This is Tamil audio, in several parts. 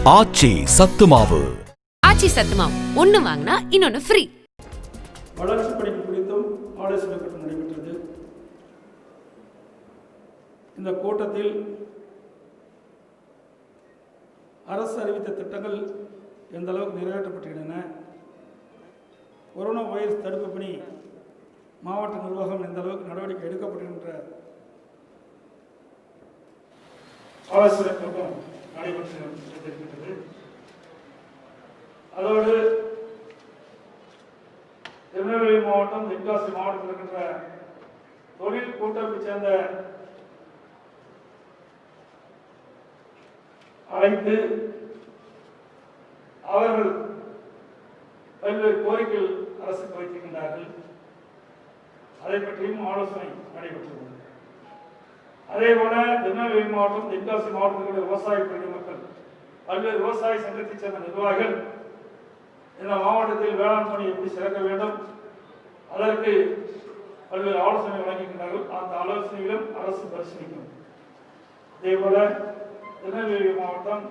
ஆச்சி சத்துமாவு. ஆச்சி சத்துமாவு ஒன்று வாங்கினா இன்னொன்று ஃப்ரீ. வளர்ச்சி படிப்பு குறித்தும் ஆலோசனை கூட்டம் நடைபெற்றது. இந்த கூட்டத்தில் அரசு அறிவித்த திட்டங்கள் எந்த அளவுக்கு நிறைவேற்றப்பட்டுள்ளன, கொரோனா வைரஸ் தடுப்பு பணி மாவட்ட நிர்வாகம் எந்த அளவுக்கு நடவடிக்கை எடுக்கப்படுகின்ற ஆலோசனை கூட்டம் நடைபெற்றிருக்கிறது. அதோடு திருநெல்வேலி மாவட்டம், தென்காசி மாவட்டத்தில் இருக்கின்ற தொழில் கூட்டமைப்பை சேர்ந்த அழைத்து அவர்கள் பல்வேறு கோரிக்கைகள் அரசுக்கு வைத்திருக்கின்றார்கள். அதை பற்றியும் ஆலோசனை நடைபெற்றுள்ளது. அதே போல திருநெல்வேலி மாவட்டம், தென்காசி மாவட்டத்தில் விவசாய பிரதி மக்கள், பல்வேறு விவசாய சங்கத்தைச் சேர்ந்த நிர்வாகிகள் இந்த மாவட்டத்தில் வேளாண் பணி எப்படி சிறக்க வேண்டும், அதற்கு பல்வேறு ஆலோசனை வழங்குகின்றார்கள். அந்த ஆலோசனைகளும் அரசு பரிசீலிக்கும். அதே போல திருநெல்வேலி மாவட்டம்,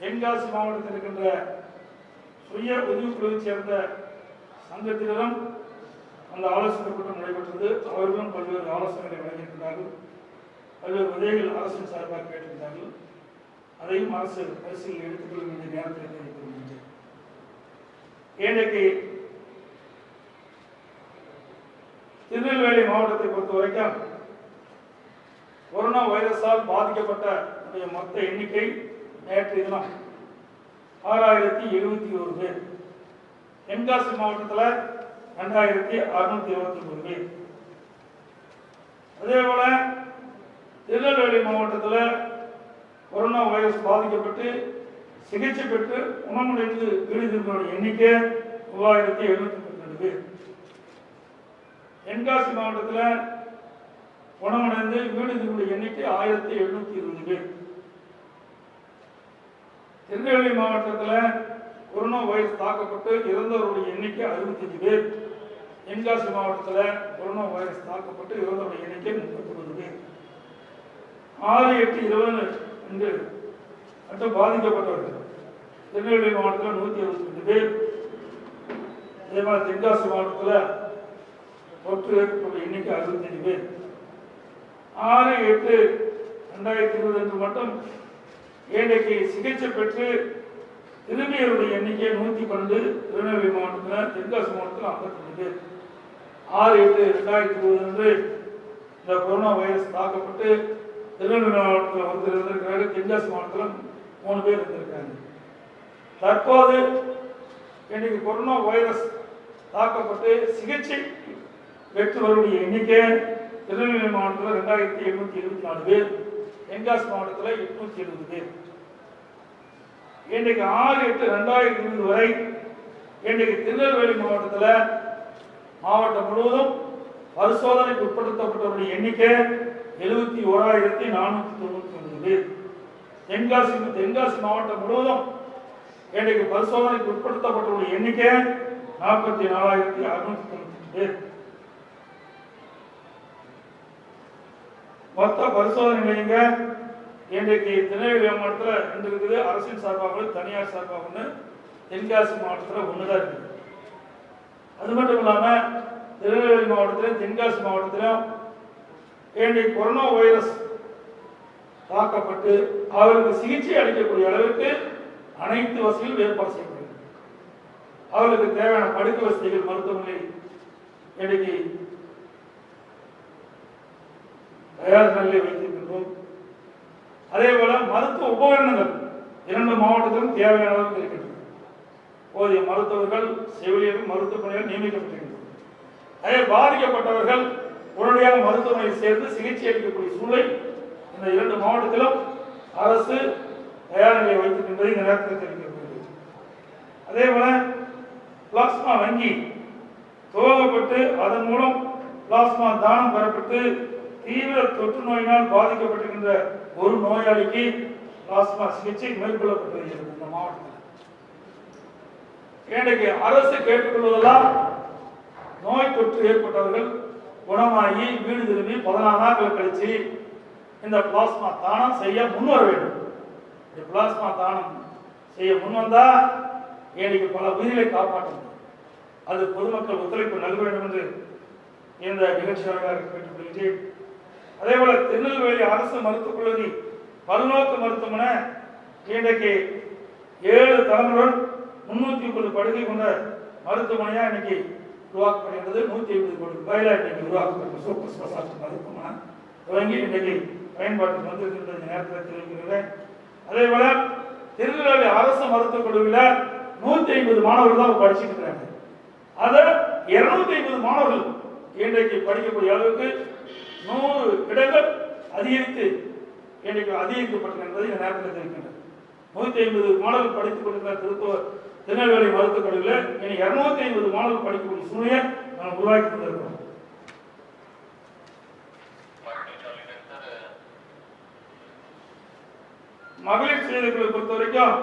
தென்காசி மாவட்டத்தில் இருக்கின்ற சுய உதவிக்குழுவை சேர்ந்த சங்கத்தினரும் அந்த ஆலோசனை கூட்டம் நடைபெற்றது. அவர்களும் பல்வேறு ஆலோசனைகளை வழங்கியிருக்கிறார்கள். பல்வேறு உதவிகள் அரசின் சார்பாக கேட்டிருக்கிறார்கள். அதையும் அரசு பரிசீலனை எடுத்துக்கொள்ளும் இந்த நேரத்தில் தெரிவிக்கின்றேன். இன்றைக்கு திருநெல்வேலி மாவட்டத்தை பொறுத்தவரைக்கும் கொரோனா வைரஸால் பாதிக்கப்பட்ட மொத்த எண்ணிக்கை நேற்று தினம் 6071 பேர். தென்காசி மாவட்டத்தில் 2629 பேர். அதே போல திருநெல்வேலி மாவட்டத்தில் கொரோனா வைரஸ் பாதிக்கப்பட்டு சிகிச்சை பெற்று குணமடைந்து வீடு திரும்பிய எண்ணிக்கை 3712 பேர். தென்காசி மாவட்டத்தில் குணமடைந்து வீடு திரும்பிய எண்ணிக்கை 1720 பேர். திருநெல்வேலி மாவட்டத்தில் கொரோனா வைரஸ் தாக்கப்பட்டு இறந்தவருடைய எண்ணிக்கை 65 பேர். தென்காசி மாவட்டத்தில் கொரோனா வைரஸ் தாக்கப்பட்டு இறந்தவருடைய எண்ணிக்கை 39 பேர். 6-8-20 என்று மட்டும் பாதிக்கப்பட்டவர்கள் திருநெல்வேலி மாவட்டத்தில் 172 பேர். அதே மாதிரி தென்காசி மாவட்டத்தில் தொற்று ஏற்பட்ட எண்ணிக்கை 65 பேர். 6-8-2020 என்று மட்டும் இன்றைக்கு சிகிச்சை பெற்று திரும்பியவருடைய எண்ணிக்கை 112. திருநெல்வேலி மாவட்டத்தில், தென்காசி மாவட்டத்தில் 52 பேர். 6-8-2020 என்று இந்த கொரோனா வைரஸ் தாக்கப்பட்டு திருநெல்வேலி மாவட்டத்தில் ஒருத்தர் இருந்திருக்கிறார்கள். தென்காசி மாவட்டத்தில் 3 பேர் இருந்திருக்காங்க. தற்போது இன்றைக்கு கொரோனா வைரஸ் தாக்கப்பட்டு சிகிச்சை பெற்றவருடைய எண்ணிக்கை திருநெல்வேலி மாவட்டத்தில் 2774 பேர். தென்காசி மாவட்டத்தில் 870 பேர். இன்றைக்கு 6-8-2020 வரை இன்றைக்கு திருநெல்வேலி மாவட்டத்தில் மாவட்டம் முழுவதும் பரிசோதனைக்கு உட்படுத்தப்பட்டவருடைய எண்ணிக்கை 71,499 பேர். தென்காசி மாவட்டம் முழுவதும் இன்றைக்கு பரிசோதனைக்கு உட்படுத்தப்பட்டவருடைய எண்ணிக்கை 44,698 பேர். மொத்த பரிசோதனை நிலையங்க இன்றைக்கு திருநெல்வேலி மாவட்டத்தில் 2 இருக்குது. அரசின் சார்பாக, தனியார் சார்பாக. தென்காசி மாவட்டத்தில் 1 தான் இருக்குது. அது மட்டும் இல்லாமல் திருநெல்வேலி மாவட்டத்திலும் தென்காசி மாவட்டத்திலும் இன்றைக்கு கொரோனா வைரஸ் தாக்கப்பட்டு அவருக்கு சிகிச்சை அளிக்கக்கூடிய அளவிற்கு அனைத்து வசதிகளும் ஏற்பாடு செய்யப்படுகிறது. அவர்களுக்கு தேவையான படுக்கை வசதிகள் மருத்துவமனை இன்றைக்கு தயார் நிலையில் வைத்திருக்கின்றோம். அதே போல மருத்துவ உபகரணங்கள் 2 மாவட்டத்திலும் தேவையான அளவுக்கு இருக்கின்றன. போதிய மருத்துவர்கள், செவிலியர்கள், மருத்துவ பணிகள் நியமிக்கப்பட்டிருக்கின்றனர். அதே பாதிக்கப்பட்டவர்கள் உடனடியாக மருத்துவமனையில் சேர்ந்து சிகிச்சை அளிக்கக்கூடிய சூழலை இந்த 2 மாவட்டத்திலும் அரசு தயார் நிலையை வைத்திருக்கின்றது. இந்த நேரத்தில் தெரிவிக்கப்படுகிறது. அதே போல பிளாஸ்மா வங்கி துவங்கப்பட்டு அதன் மூலம் பிளாஸ்மா தானம் பெறப்பட்டு தீவிர தொற்று நோயினால் பாதிக்கப்பட்டிருக்கின்ற ஒரு நோயாளிக்கு பிளாஸ்மா சிகிச்சை மேற்கொள்ளப்பட்டு வருகிறது. இந்த மாவட்டத்தில் இன்றைக்கு அரசு கேட்டுக்கொள்வதெல்லாம் நோய் தொற்று ஏற்பட்டவர்கள் குணமாகி வீடு திரும்பி 14 நாட்கள் கழிச்சு இந்த பிளாஸ்மா தானம் செய்ய முன்வர வேண்டும். பிளாஸ்மா தானம் செய்ய முன்வந்தா இன்னைக்கு பல உயிர்களை காப்பாற்ற முடியும். அது பொதுமக்கள் ஒத்துழைப்பு நல்க வேண்டும் என்று இந்த நிகழ்ச்சியாக கேட்டுக்கொள்கிறேன். அதே போல திருநெல்வேலி அரசு மருத்துவக் கல்லூரி பல்நோக்கு மருத்துவமனை இன்றைக்கு 7 தலைமுடன் 350 படுகை கொண்ட மருத்துவமனையா இன்னைக்கு உருவாக்கப்படுகிறது. 150 கோடி ரூபாயில இன்னைக்கு உருவாக்கப்பட்ட சூப்பர் ஸ்பெஷாலிட்டி மருத்துவமனை துவங்கி இன்னைக்கு பயன்பாட்டுக்கு வந்திருக்கின்ற நேரத்தில் தெரிவிக்கிறேன். அதே போல திருநெல்வேலி அரசு மருத்துவக் கல்லூரியில் 150 மாணவர்கள் தான் படிச்சுட்டு இருக்கிறாங்க. அதை 250 மாணவர்கள் இன்றைக்கு படிக்கக்கூடிய அளவுக்கு 100 இடங்கள் அதிகரிக்கப்பட்டிருக்கின்றது இந்த நேரத்தில் தெரிவிக்கின்றது. 150 மாணவர்கள் படித்துக் கொண்டிருக்கிற திருநெல்வேலி மருத்துவக் கல்லூரியில் இனி 250 மாணவர்கள் படிக்கக்கூடிய சூழ்நிலையை நாம் உருவாக்கி கொண்டிருக்கிறோம். மகளிர் சுயதொழிலை பொறுத்த வரைக்கும்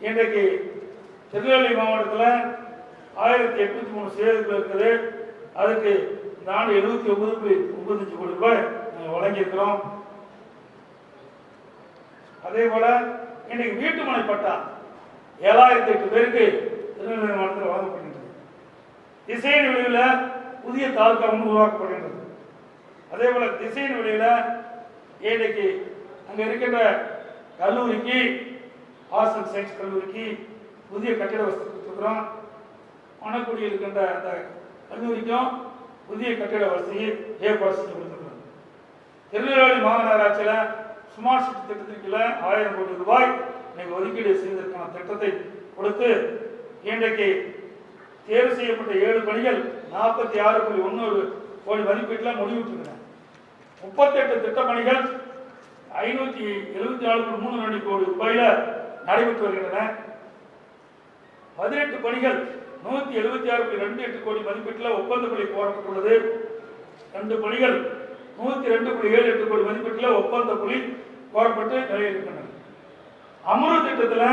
இன்றைக்கு திருநெல்வேலி மாவட்டத்தில் 1803 சுயதொழில் இருக்குது. அதுக்கு இந்த ஆண்டு 79.95 கோடி ரூபாய் வழங்கியிருக்கிறோம். அதே போல இன்னைக்கு வீட்டுமனை பட்டா 7008 பேருக்கு திருநெல்வேலி மாவட்டத்தில் வழங்கப்படுகின்றது. திசையின் விளைவில் புதிய தாலுகா ஒன்று உருவாக்கப்படுகின்றது. அதே போல திசையின் விளைவில் இன்னைக்கு அங்கே இருக்கின்ற கல்லூரிக்கு ஹாஸ்டல் சயின்ஸ் கல்லூரிக்கு புதிய கட்டிட வசதி கொடுத்துருக்கிறோம். மணக்குடி இருக்கின்ற அந்த கல்லூரிக்கும் புதிய கட்டிட வசதியை ஏற்பாடு செஞ்சு கொடுத்துருக்கிறோம். திருநெல்வேலி மாநகராட்சியில் ஸ்மார்ட் சிட்டி திட்டத்திற்கு 1000 கோடி ரூபாய் இன்னைக்கு ஒதுக்கீடு செய்வதற்கான திட்டத்தை கொடுத்து இன்றைக்கு தேர்வு செய்யப்பட்ட 7 பணிகள் 46.1 கோடி மதிப்பீட்டில் முடிவுற்றிருக்கின்றன. 38 திட்ட பணிகள் 574.32 கோடி ரூபாயில நடைபெற்று வருகின்றன. 18 பணிகள் 176.28 கோடி மதிப்பீட்டில் ஒப்பந்த பணி கோரப்பட்டுள்ளது. 2 பணிகள் 102.78 கோடி மதிப்பீட்டில் ஒப்பந்த புள்ளி கோரப்பட்டு நிறைவேறியிருக்கின்றன. அமர்வு திட்டத்தில்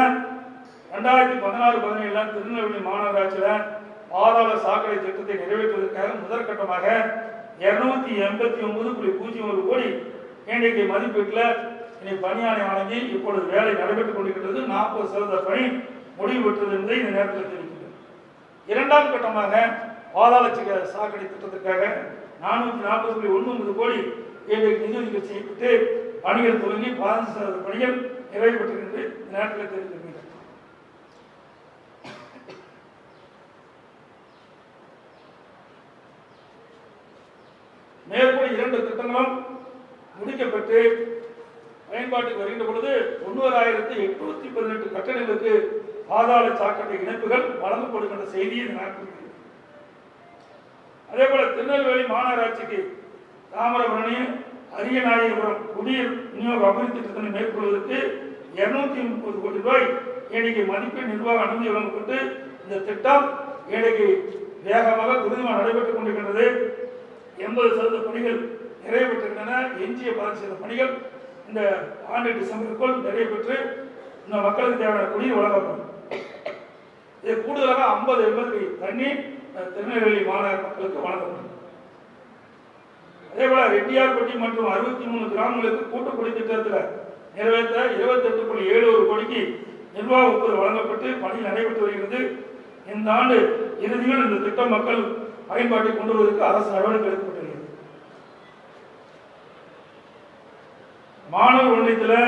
2016-17 திருநெல்வேலி மாநகராட்சியில் பாதாள சாக்கடை திட்டத்தை நிறைவேற்றுவதற்காக முதற்கட்டமாக 289.01 கோடி இன்றைக்கு மதிப்பீட்டில் இன்னைக்கு பணியாணை வழங்கி இப்பொழுது வேலை நடைபெற்றுக் கொண்டிருக்கிறது. 40% பணி முடிவு பெற்றது என்பதை இந்த நேரத்தில் தெரிவிக்கிறது. 2ஆம் கட்டமாக பாதாள சாக்கடை திட்டத்திற்காக 440.19 கோடி இன்றைக்கு நிதி ஒதுக்கீடு செய்யப்பட்டு பணிகள் துவங்கி 15% பணிகள் நிறைவு பெற்றிருக்கிறது. இந்த நேரத்தில் தெரிவிக்கிறது. மேற்கொண்டு 2 திட்டங்களும் முடிக்கப்பட்டு பயன்பாட்டுக்கு வருகின்ற பொழுது 91,818 கட்டடங்களுக்கு பாதாள சாக்கடை இணைப்புகள் வழங்கப்படுகின்ற செய்தியை நடக்கிறது. அதே போல திருநெல்வேலி மாநகராட்சிக்கு தாமிரபரணி அரியநாயகபுரம் குடிநீர் விநியோக அபிவிருத்தி திட்டத்தை மேற்கொள்வதற்கு 230 கோடி ரூபாய் இன்னைக்கு மதிப்பீடு நிர்வாக அனுமதி வழங்கப்பட்டு இந்த திட்டம் இன்னைக்கு வேகமாக துரிதமாக நடைபெற்றுக் கொண்டிருக்கின்றது. 80% பணிகள் நிறைவேற்றிருக்கின்றன. எஞ்சிய 10% பணிகள் இந்த ஆண்டு டிசம்பருக்குள் நிறைவேற்று இந்த மக்களுக்கு தேவையான குடிநீர் வழங்கப்படும். இது கூடுதலாக 50 எம்எல்ஏ தண்ணீர் திருநெல்வேலி மாநகர மக்களுக்கு வழங்கப்படும். அதே போல ரெட்டியார்பட்டி மற்றும் 63 கிராமங்களுக்கு கூட்டுக்குடி திட்டத்தில் நிறைவேற்ற 28.71 கோடிக்கு நிர்வாக ஒப்புதல் வழங்கப்பட்டு பணி நடைபெற்று வருகிறது. இந்த ஆண்டு இறுதியில் இந்த திட்டம் மக்கள் பயன்பாட்டை கொண்டு வருவதற்கு அரசு நடவடிக்கை எடுக்கப்பட்டுள்ளது. மாணவர் ஒன்றியத்தில்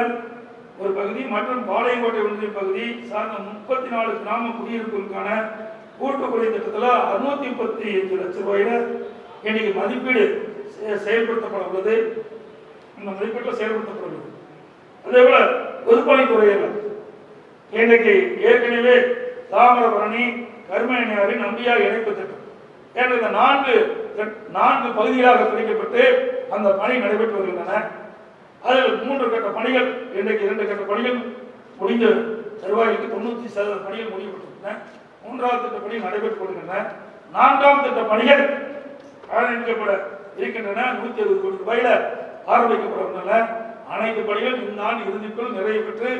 ஒரு பகுதி மற்றும் பாளையங்கோட்டை ஒன்றிய பகுதி சார்ந்த 34 கிராம குடியிருப்புகளுக்கான கூட்டுக்குடி திட்டத்தில் 635 லட்சம் ரூபாயில இன்னைக்கு மதிப்பீடு செயல்படுத்தப்பட உள்ளது. இந்த மதிப்பீட்டில் செயல்படுத்தப்பட உள்ளது. அதே போல பொதுப்பணித்துறையில் இன்றைக்கு ஏற்கனவே தாமிரபரணி கருமணியாறு நம்பியார் இணைப்பு திட்டம் என்ற இந்த 4 பகுதிகளாக பிரிக்கப்பட்டு அந்த பணி நடைபெற்று வருகின்றன. அதில் 3 கட்ட பணிகள் இன்றைக்கு 2 கட்ட பணிகள் முடிந்த தருவாய்க்கு 90% பணிகள் முடிக்கப்பட்டுள்ளன. 3ஆவது திட்ட பணிகள் நடைபெற்றுக் கொள்கின்றன. 4ஆம் திட்ட பணிகள் ஆரம்பிக்கப்பட இருக்கின்றன. 160 கோடி ரூபாயில ஆரம்பிக்கப்பட உள்ளன. அனைத்து பணிகள் இந்த ஆண்டு இறுதிக்குள் நிறைவு பெற்று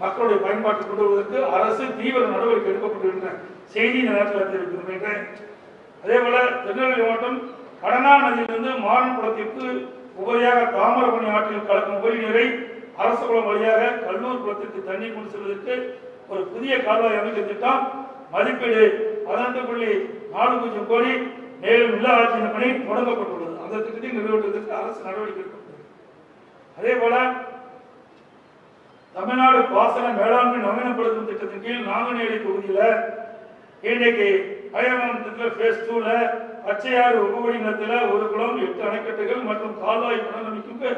மக்களுடைய பயன்பாட்டை கொண்டு வருவதற்கு அரசு தீவிர நடவடிக்கை எடுக்கப்பட்டுள்ள செய்தி இந்த நேரத்தில் தெரிவிக்கின்றேன். அதே போல திருநெல்வேலி மாவட்டம் கடனா நதியிலிருந்து மாரன்குளத்திற்கு உபரியாக தாமிரபரணி ஆற்றில் கலக்கும் உபரி நீரை அரசு குளம் வழியாக கல்லூர் குளத்திற்கு தண்ணீர் கொண்டு செல்வதற்கு ஒரு புதிய கால்வாய் அமைக்கும் திட்டம் மதிப்பீடு 18.40 கோடி, மேலும் நில ஆட்சியின் பணி தொடங்கப்பட்டுள்ளது. அந்த திட்டத்தை நிறைவேற்றுவதற்கு அரசு நடவடிக்கை எடுக்கப்பட்டது. அதே போல தமிழ்நாடு பாசன மேலாண்மை நவீனப்படுத்தும் திட்டத்தின் கீழ் நாங்குநேரி தொகுதியில இன்றைக்கு அயமன் திட்டத்தில் phase 2ல பச்சையாறு உபகுடி நிலத்தில் 1 குளம் 8 அணைக்கட்டுகள் மற்றும் கால்வாய் புனரமைப்புக்கு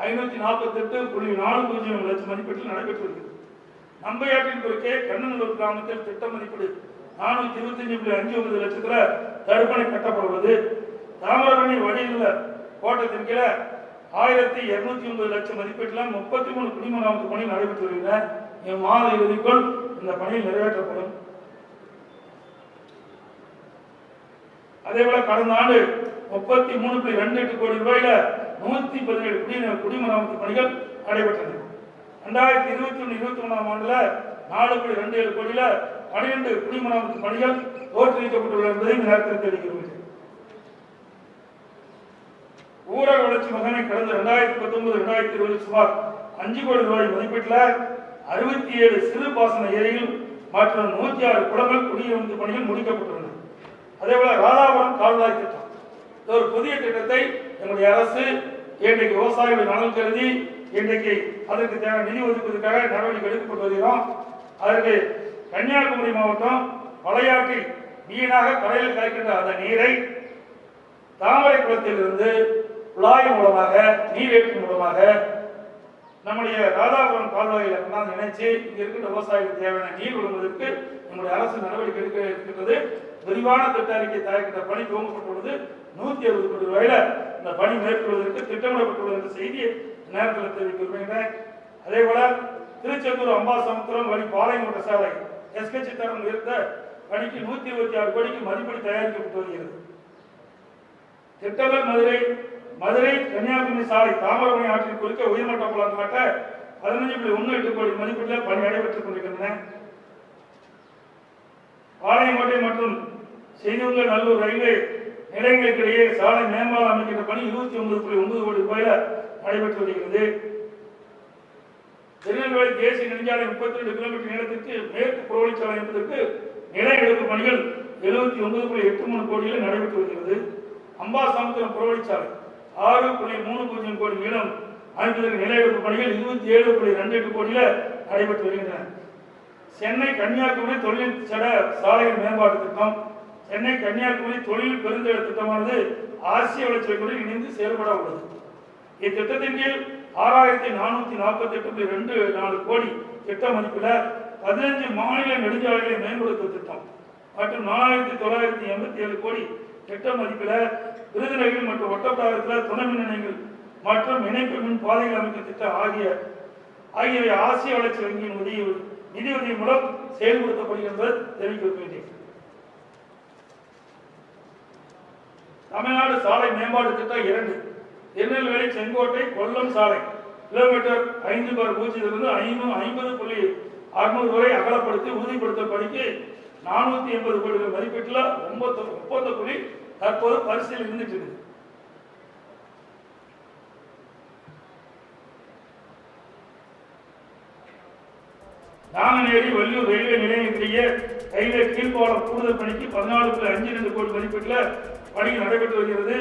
548.40 லட்சம் மதிப்பீட்டில் நடைபெற்று வருகிறது. நம்பையாற்றின் குறுக்கே கண்ணநல்லூர் கிராமத்தில் திட்ட மதிப்பீடு 425.59 லட்சத்துல தடுப்பணை கட்டப்படுவது. தாமிரபரணி வடிநில கோட்டத்தின் கீழே 1209 லட்சம் மதிப்பீட்டில் 33 குடிமராமத்து பணி நடைபெற்று வருகின்றன. இம்மாத இறுதிக்குள் இந்த பணி நிறைவேற்றப்படும். அதேபோல கடந்த ஆண்டு 33.28 கோடி ரூபாயில 117 குடிமராமத்து பணிகள் நடைபெற்றன. 2021-21 ஆண்டுல 4.27 கோடியில 12 குடிமராமத்து பணிகள் தோற்றுவிக்கப்பட்டுள்ளது என்பதை இந்த நேரத்தில் தெரிவிக்கிறோம். ஊரக வளர்ச்சி மகனை கடந்த 2019-2020 சுமார் 5 கோடி ரூபாய் மதிப்பீட்டில் 67 சிறு பாசன ஏரிகள் மற்றும் 106 குளங்கள் குடியிருப்பு பணிகள் முடிக்கப்பட்டுள்ளன. அதேபோல ராதாபுரம் கால்வாய் திட்டம், ஒரு புதிய திட்டத்தை எங்களுடைய அரசு இன்றைக்கு விவசாயிகள் நலன் கருதி இன்றைக்கு அதற்கு தேவையான நிதி ஒதுக்குவதற்காக நடவடிக்கை எடுக்கப்பட்டு வருகிறோம். அதற்கு கன்னியாகுமரி மாவட்டம் மலையாற்றில் வீணாக கடலில் கலக்கின்ற அந்த நீரை தாமரை குளத்தில் இருந்து குழாய் மூலமாக நீரேற்று மூலமாக நம்முடைய ராதாபுரம் கால்வாயில கொண்டாந்து இணைச்சு இங்க இருக்கின்ற விவசாயிகளுக்கு தேவையான நீர் வழங்குவதற்கு நம்முடைய அரசு நடவடிக்கை எடுக்க இருக்கின்றது. விரிவான திட்ட அறிக்கை தயாரிக்கின்ற பணி துவங்கப்பட்டுள்ளது. 160 கோடி ரூபாயில இந்த பணி மேற்கொள்வதற்கு திட்டமிடப்பட்டுள்ளது என்ற செய்தியை நேரத்தில் தெரிவிக்க விரும்புகிறேன். அதே போல திருச்செந்தூர் அம்பாசமுத்திரம் வழி பாளையங்கோட்டை சாலை எஸ்கட்சி தரம் உயர்த்த பணிக்கு 126 கோடிக்கு மதிப்பீடு தயாரிக்கப்பட்டு வருகிறது. திட்டங்கள் மதுரை கன்னியாகுமரி சாலை தாமிரபரணி ஆற்றின் குறுக்க உயர்மட்ட குளம் கட்ட 15.18 கோடி மதிப்பீட்டில் பணி நடைபெற்றுக் கொண்டிருக்கின்றன. பாளையங்கோட்டை மற்றும் செய்தியுங்கள் நல்லூர் ரயில்வே நிலையங்களுக்கிடையே சாலை மேம்பாலம் அமைக்கின்ற பணி 29.9 கோடி ரூபாயில நடைபெற்று வருகிறது. திருநெல்வேலி தேசிய நெடுஞ்சாலை 32 கிலோமீட்டர் நீளத்திற்கு மேற்கு புறவழிச்சாலை என்பதற்கு நில எடுப்பு பணிகள் 79.83 கோடியில் நடைபெற்று வருகிறது. அம்பாசமுத்திரம் புறவழிச்சாலை 6.30 கோடி நீளம் அமைப்பதற்கு நில எடுப்பு பணிகள் 27.28 கோடியில நடைபெற்று வருகின்றன. சென்னை கன்னியாகுமரி தொழில் சட சாலைகள் மேம்பாட்டு திட்டம், சென்னை கன்னியாகுமரி தொழில் பெருந்தட திட்டமானது ஆசிய வளர்ச்சியுடன் இணைந்து செயல்பட உள்ளது. இத்திட்டத்தின் கீழ் 6448.24 கோடி திட்ட மதிப்பில் 15 மாநில நெடுஞ்சாலைகளை மேம்படுத்தும் திட்டம் மற்றும் 4987 கோடி திட்ட மதிப்பில் விருதுநகரில் மற்றும் ஒட்டப்பிடாரத்தில் துணை மின் நிலையங்கள் மற்றும் இணைப்பு மின் பாதைகள் அமைக்கும் திட்டம் ஆகியவை ஆசிய வளர்ச்சி வங்கியின் நிதி உதவி மூலம் செயல்படுத்தப்படுகிறது தெரிவிக்கப்பட்டேன். தமிழ்நாடு சாலை மேம்பாட்டு திட்டம் 2 திருநெல்வேலி செங்கோட்டை கொல்லம் சாலை கிலோமீட்டர் 5/0 50.600 வரை அகலப்படுத்தி உறுதிப்படுத்த பணிக்கு 480 கோடி மதிப்பீட்டில் ஒப்பந்த புள்ளி தற்போது பரிசீலனை இருந்துட்டு இருக்கு. நாங்குநேரி வள்ளியூர் ரயில்வே நிலையத்திலேயே ரயில்வே கீழ்ப்பாலம் கூடுதல் பணிக்கு 14.52 கோடி மதிப்பீட்டில் பணிகள் நடைபெற்று வருகிறது.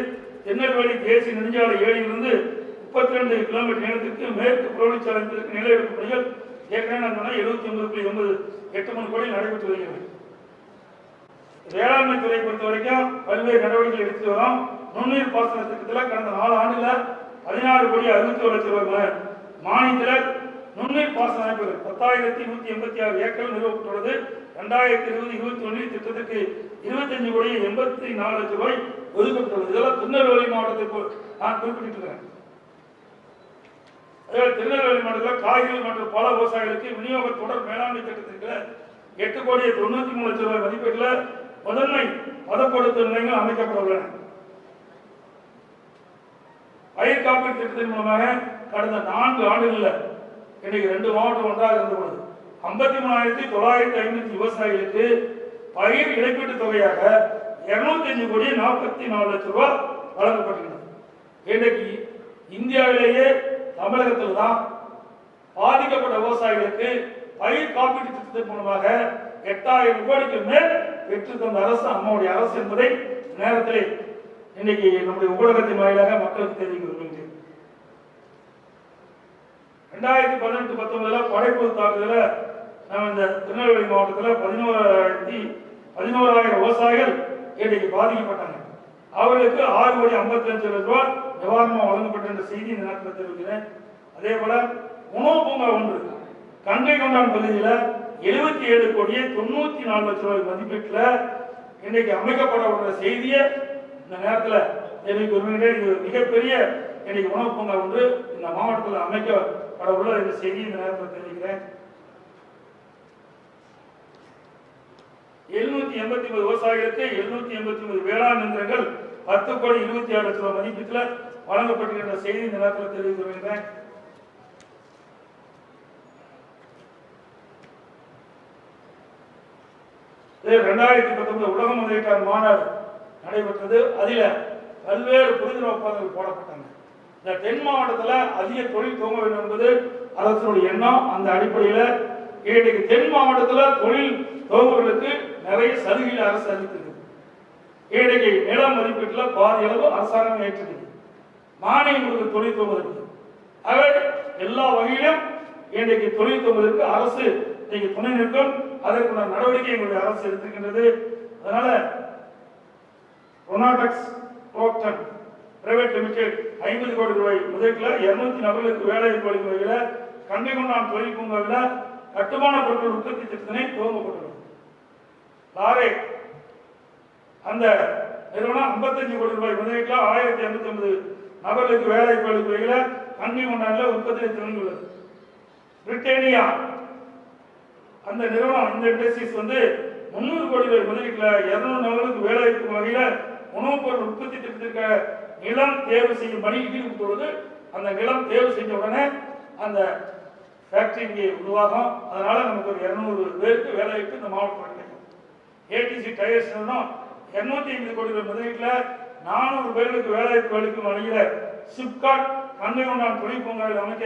திருநெல்வேலி தேசிய நெடுஞ்சாலை 7 32 கிலோமீட்டர் நீளத்திற்கு மேற்கு புறவழிச்சாலை நில எடுப்பு பணிகள் ஏற்கனவே 79.83 கோடி நடைபெற்று வருகிறது. வேளாண்மை துறை பொறுத்த வரைக்கும் பல்வேறு நடவடிக்கைகள் எடுத்து வரோம். நுண்ணீர் பாசன திட்டத்தில் கடந்த 4 ஆண்டுல 16 கோடி 61 லட்சம் ரூபாய் மானியத்தில் நுண்ணீர் பாசன அமைப்புகள் 10,186 ஏக்கர் நிறுவப்பட்டுள்ளது. 2020-21 திட்டத்திற்கு 25 கோடி 84 லட்சம் ரூபாய் ஒதுக்கப்பட்டுள்ளது. இதெல்லாம் திருநெல்வேலி மாவட்டத்தை நான் குறிப்பிட்டிருக்கிறேன். திருநெல்வேலி மாவட்டத்தில் காய்கறிகள் மற்றும் பல விவசாயிகளுக்கு விநியோக தொடர் மேலாண்மை திட்டத்திற்கு 8 கோடி 93 லட்சம் ரூபாய் மதிப்பீட்டில் முதன்மை பதப்படுத்தும் நிலையங்கள் அமைக்கப்பட உள்ளன. பயிர் காப்பீடு திட்டத்தின் மூலமாக கடந்த 4 ஆண்டுகளில் இன்னைக்கு 2 மாவட்டம் ஒன்றாக இருந்த பொழுது 53,950 விவசாயிகளுக்கு பயிர் இழப்பீட்டு தொகையாக 205 கோடி 44 லட்சம் ரூபாய் வழங்கப்பட்டுள்ளது. இன்றைக்கு இந்தியாவிலேயே தமிழகத்தில் தான் பாதிக்கப்பட்ட விவசாயிகளுக்கு பயிர் காப்பீட்டு திட்டத்தின் மூலமாக 8000 கோடிக்கு மேல் பெற்று தந்த அரசு அம்மாவுடைய அரசு என்பதை நேரத்தில் இன்னைக்கு நம்முடைய ஊடகத்தின் வாயிலாக மக்களுக்கு தெரிவிக்க விரும்புகிறேன். 2018-19 படைப்பு தாக்குதல நம்ம இந்த திருநெல்வேலி மாவட்டத்தில் 11,000 விவசாயிகள் இன்றைக்கு பாதிக்கப்பட்டாங்க. அவர்களுக்கு 6,55,00,000 ரூபாய் நிவாரணம் வழங்கப்பட்ட செய்தி இந்த நேரத்தில் தெரிவிக்கிறேன். அதே போல உணவு பூங்கா ஒன்று கங்கை கொண்டான் பகுதியில் 77,94,00,000 ரூபாய் மதிப்பீட்டில் இன்றைக்கு அமைக்கப்பட உள்ள செய்தியை இந்த நேரத்தில் தெரிவிக்க விரும்புகிறேன். இது மிகப்பெரிய இன்னைக்கு உணவு பூங்கா ஒன்று இந்த மாவட்டத்தில் அமைக்கப்பட உள்ள இந்த செய்தி இந்த நேரத்தில் தெரிவிக்கிறேன். 789 விவசாயிகளுக்கு 789 வேளாண் இயந்திரங்கள் 10,26,00,000 ரூபாய் மதிப்பீட்டில் வழங்கப்பட்டிருக்கின்ற செய்தி இந்த நேரத்தில் தெரிவிக்க விரும்புகிறேன். இது 2019 உலக முதலீட்டாளர் மாநாடு நடைபெற்றது. அதில் பல்வேறு புரிந்துணர்வு ஒப்பந்தங்கள் போடப்பட்டன. இந்த தென் மாவட்டத்தில் அதிக தொழில் துவங்க வேண்டும் என்பது அரசுடைய எண்ணம். அந்த அடிப்படையில் இன்றைக்கு தென் மாவட்டத்தில் தொழில் துவங்குவதற்கு நிறைய சலுகைகள் அரசு அளித்தது. இன்றைக்கு நில மதிப்பீட்டில் பாதி அளவு அரசாங்கம் ஏற்றது. மானியம் கொடுக்க தொழில் துவங்குவதற்கு ஆகவே எல்லா வகையிலும் இன்றைக்கு தொழில் துவங்குவதற்கு அரசு இன்னைக்கு துணை நிற்கும். அதற்குள்ள நடவடிக்கை எங்களுடைய அரசு எடுத்திருக்கின்றது. அதனால ரொனாடெக்ஸ் புரோக்டன் பிரைவேட் லிமிடெட் 50 கோடி ரூபாய் முதலீட்டில் 200 நபர்களுக்கு வேலை அளிக்கும் வகையில் கங்கை கொண்டான் தொழில் பூங்காவில் கட்டுமான பொருட்கள் உற்பத்தி திட்டத்தினை துவங்கப்பட்டுள்ளது. லாரே அந்த நிறுவனம் 55 கோடி ரூபாய் முதலீட்டில் 1,850 நபர்களுக்கு வேலை அளிக்கும் வகையில் கங்கை கொண்டான்ல உற்பத்தியை துவங்கியுள்ளது. பிரிட்டேனியா அந்த நிறுவனம் இந்த இண்டஸ்ட்ரீஸ் 300 கோடி ரூபாய் முதலீட்டில் 200 நபர்களுக்கு வேலை அளிக்கும் வகையில் உணவுப் பொருள் உற்பத்தி திட்டத்திற்கு நிலம் தேர்வு செய்யும் பணி ஈடுபட்டுள்ளது. அந்த நிலம் தேர்வு செஞ்ச உடனே அந்த ஃபேக்டரி இங்கே உருவாகும். அதனால நமக்கு ஒரு 200 பேருக்கு வேலை வாய்ப்பு இந்த மாவட்டத்தில் கிடைக்கும். ஏடிசி டயர்ஸ் 250 கோடி ரூபாய் முதலீட்டில் 400 பேருக்கு வேலை வாய்ப்பு அளிக்கும் வகையில் சிப்காட் கங்கை கொண்டான் தொழில் பூங்காவில் அமைக்க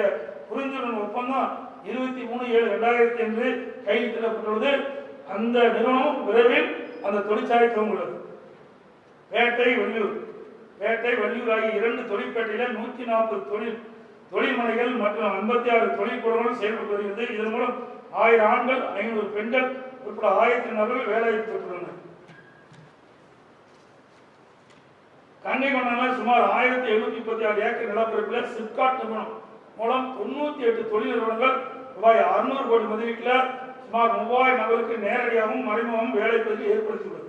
புரிந்துணர்வு ஒப்பந்தம் 23/7/2005 கையெழுத்திடப்பட்டுள்ளது. அந்த நிறுவனம் விரைவில் அந்த தொழிற்சாலை துவங்குள்ளது. பேட்டை வள்ளியூர் ஆகிய 2 தொழிற்பேட்டையில் 140 தொழில்முனைகள் மற்றும் 56 தொழிற்கூடங்கள் செயல்பட்டு வருகிறது. இதன் மூலம் 1000 ஆண்கள் 500 பெண்கள் உட்பட 1000 நபர்கள் வேலைவாய்ப்பு பெற்றுள்ளனர். கங்கை கொண்டான்ல சுமார் 1,736 ஏக்கர் நிலப்பரப்பில் சிப்காட் நிறுவனம் மூலம் 98 தொழில் நிறுவனங்கள் ரூபாய் 600 கோடி முதலீட்டில் சுமார் 3000 நபர்களுக்கு நேரடியாகவும் மறைமுகமும் வேலை பயிற்சி ஏற்படுத்தியுள்ளது.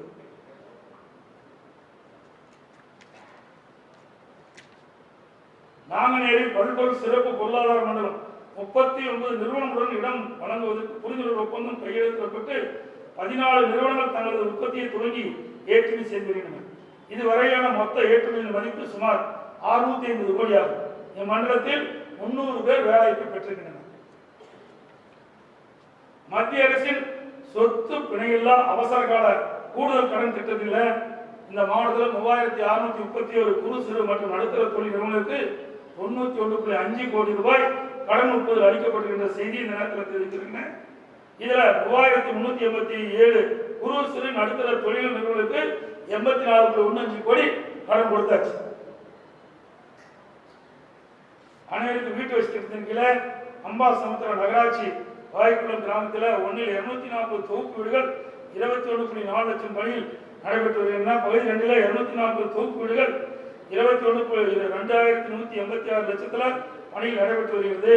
நாங்குநேரி பல்பொருள் சிறப்பு பொருளாதார மண்டலம் 39 நிறுவனங்களுடன் இடம் வழங்குவதற்கு புரிந்துணர்வு ஒப்பந்தம் கையெழுத்திடப்பட்டு 14 நிறுவனங்கள் தங்களது உற்பத்தியை துவங்கி ஏற்றுமதி செய்து வருகின்றன. இதுவரையான மொத்த ஏற்றுமதியின் மதிப்பு சுமார் 650 கோடி ஆகும். இம்மண்டலத்தில் 300 பேர் வேலைவாய்ப்பு பெற்றிருக்கின்றனர். மத்திய அரசின் சொத்து பிணையில்லா அவசர கால கூடுதல் கடன் திட்டத்தில் இந்த மாவட்டத்தில் 3631 குறு சிறு மற்றும் நடுத்தர தொழில் நிறுவனங்களுக்கு 91.5 கோடி ரூபாய் கடன் ஒப்புதல் அளிக்கப்பட்டிருக்கின்ற செய்தி இந்த நேரத்தில் தெரிவித்திருக்கிறேன். இதுல 3387 குறு சிறு நடுத்தர தொழில் நிறுவனங்களுக்கு 84.15 கோடி கடன் கொடுத்தாச்சு. அனைவருக்கு வீட்டு வசதி திட்டத்தின் கீழே அம்பாசமுத்திரம் நகராட்சி வாய்க்குளம் கிராமத்தில் 240 தொகுப்பு வீடுகள் 21.4 லட்சம் பணியில் நடைபெற்று வருகின்றன. பகுதி 2ல் 240 தொகுப்பு வீடுகள் 21,286 லட்சத்தில் பணியில் நடைபெற்று வருகிறது.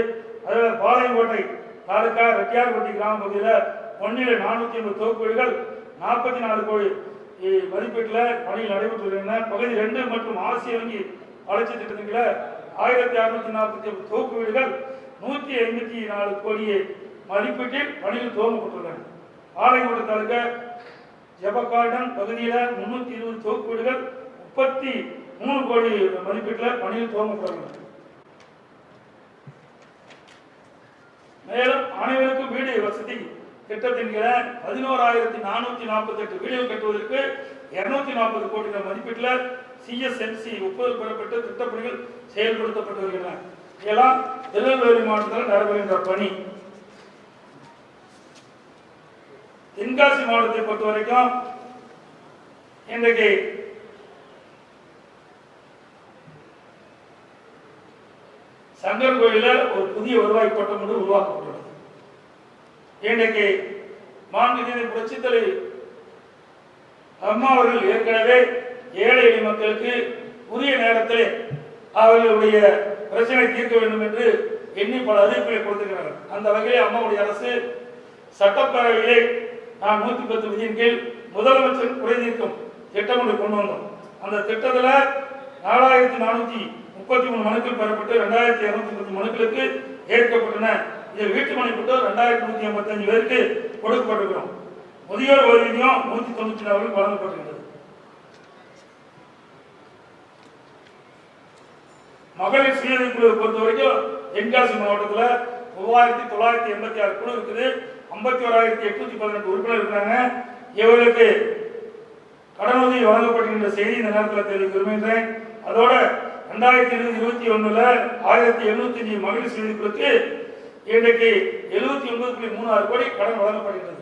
அதில் பாளையங்கோட்டை தாலுகா ரெட்டியார்பட்டி கிராம பகுதியில் 1ல் 450 தொகுப்பு வீடுகள் 44 கோடி மதிப்பீட்டில் பணியில் நடைபெற்று வருகின்றன. பகுதி 2 மற்றும் ஆசிய வங்கி வளர்ச்சி திட்டத்தின் கீழே 1648 தொகுப்பு வீடுகள் 154 கோடி மதிப்பீட்டில் பணியில் துவங்கப்பட்டுள்ளன. ஆலைக்கோட்டை தாலுகா ஜெபகார்டன் பகுதியில் 320 தொகுப்பு வீடுகள் 33 கோடி மதிப்பீட்டில் பணியில் துவங்கப்பட்டுள்ளன. மேலும் அனைவருக்கும் வீடு வசதி திட்டத்தின் கீழ 11,448 வீடுகள் கட்டுவதற்கு 240 கோடி மதிப்பீட்டில் CSMC ஒப்புதல் பெறப்பட்டு திட்டப்பணிகள் செயல்படுத்தப்பட்டு வருகின்றன. இதெல்லாம் திருநெல்வேலி மாவட்டத்தில் நடைபெறுகின்ற பணி. தென்காசி மாவட்டத்தை பொறுத்த வரைக்கும் இன்றைக்கு சங்கர் கோயிலில் ஒரு புதிய வருவாய் கோட்டம் ஒன்று உருவாக்கப்பட்டுள்ளது. இன்றைக்கு மாண்புமிகு புரட்சித் தலைவி அம்மா அவர்கள் ஏற்கனவே ஏழை எளிய மக்களுக்கு உரிய நேரத்தில் அவர்களுடைய பிரச்சனை தீர்க்க வேண்டும் என்று எண்ணி பல அறிவிப்புகளை கொடுத்திருக்கிறார்கள். அந்த வகையில் அம்மாவுடைய அரசு சட்டப்பேரவையிலே நான் 110 விதியின் கீழ் முதலமைச்சர் குறை தீர்க்கும் திட்டம் ஒன்று கொண்டு வந்தோம். அந்த திட்டத்தில் 4433 மனுக்கள் பெறப்பட்டு 2230 மனுக்களுக்கு ஏற்கப்பட்டன. இதில் வீட்டு மனை போட்டு 2185 பேருக்கு கொடுக்கப்பட்டிருக்கிறோம். முதியோர் ஓய்வூதியம் 194 வழங்கப்பட்டிருக்கிறது. மகளிர் சுய குழுவை பொறுத்த வரைக்கும் தென்காசி மாவட்டத்தில் 3986 குழு இருக்குது. 51818 உறுப்பினர் இருக்கிறாங்க. இவர்களுக்கு கடனுதவி வழங்கப்படுகின்ற செய்தி இந்த நேரத்தில் தெரிவிக்க விரும்புகின்றேன். அதோட 2020-21 1705 மகளிர் சுய குழுக்கு இன்றைக்கு 79.36 கோடி கடன் வழங்கப்படுகிறது.